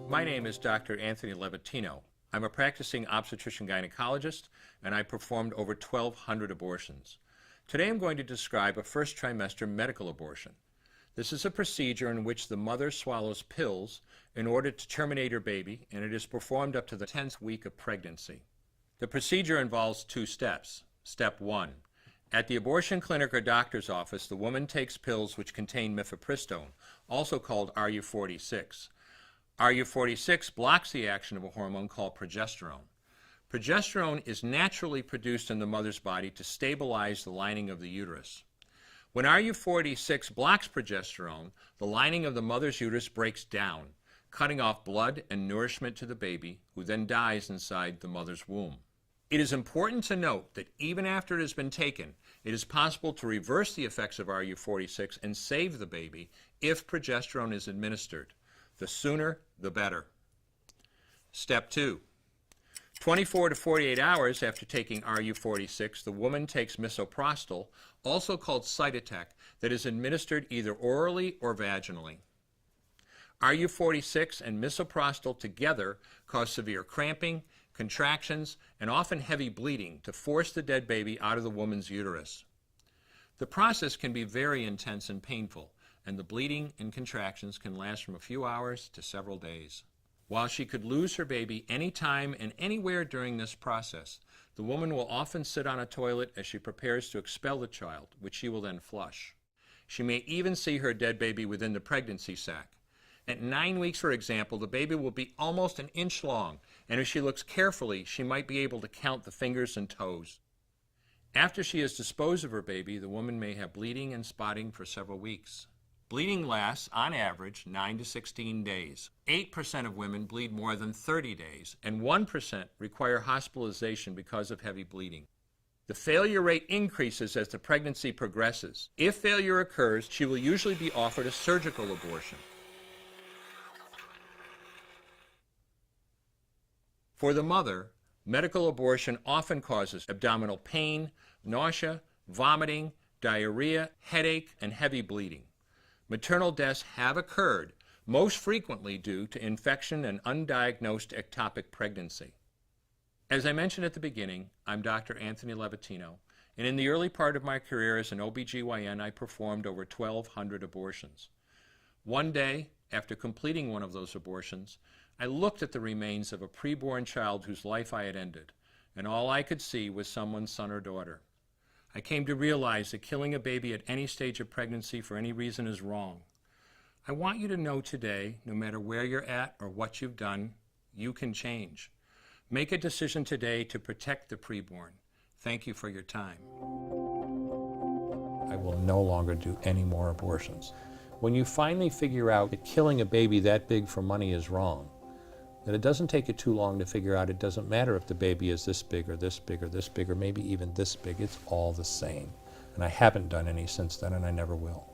My name is Dr. Antъни Levатino. I'm a practicing obstetrician-gynecologist, and I performed over 1,200 abortions. Today I'm going to describe a first trimester medical abortion. This is a procedure in which the mother swallows pills in order to terminate her baby, and it is performed up to the 10th week of pregnancy. The procedure involves 2 steps. Step 1. At the abortion clinic or doctor's office, the woman takes pills which contain mifepristone, also called RU46. RU46 blocks the action of a hormone called progesterone. Progesterone is naturally produced in the mother's body to stabilize the lining of the uterus. When RU46 blocks progesterone, the lining of the mother's uterus breaks down, cutting off blood and nourishment to the baby, who then dies inside the mother's womb. It is important to note that even after it has been taken, it is possible to reverse the effects of RU46 and save the baby if progesterone is administered. The sooner, the better. Step 2. 24 to 48 hours after taking RU46, the woman takes misoprostol, also called Cytotec, that is administered either orally or vaginally. RU46 and misoprostol together cause severe cramping, contractions, and often heavy bleeding to force the dead baby out of the woman's uterus. The process can be very intense and painful, and the bleeding and contractions can last from a few hours to several days. While she could lose her baby any time and anywhere during this process, the woman will often sit on a toilet as she prepares to expel the child, which she will then flush. She may even see her dead baby within the pregnancy sac. At 9 weeks, for example, the baby will be almost an inch long, and if she looks carefully, she might be able to count the fingers and toes. After she has disposed of her baby, the woman may have bleeding and spotting for several weeks. Bleeding lasts, on average, 9 to 16 days. 8% of women bleed more than 30 days, and 1% require hospitalization because of heavy bleeding. The failure rate increases as the pregnancy progresses. If failure occurs, she will usually be offered a surgical abortion. For the mother, medical abortion often causes abdominal pain, nausea, vomiting, diarrhea, headache, and heavy bleeding. Maternal deaths have occurred, most frequently due to infection and undiagnosed ectopic pregnancy. As I mentioned at the beginning, I'm Dr. Antъни Levatino, and in the early part of my career as an OBGYN, I performed over 1,200 abortions. One day, after completing one of those abortions, I looked at the remains of a preborn child whose life I had ended, and all I could see was someone's son or daughter. I came to realize that killing a baby at any stage of pregnancy for any reason is wrong. I want you to know today, no matter where you're at or what you've done, you can change. Make a decision today to protect the preborn. Thank you for your time. I will no longer do any more abortions. When you finally figure out that killing a baby that big for money is wrong, that it doesn't take you too long to figure out it doesn't matter if the baby is this big or this big or this big or maybe even this big, it's all the same. And I haven't done any since then, and I never will.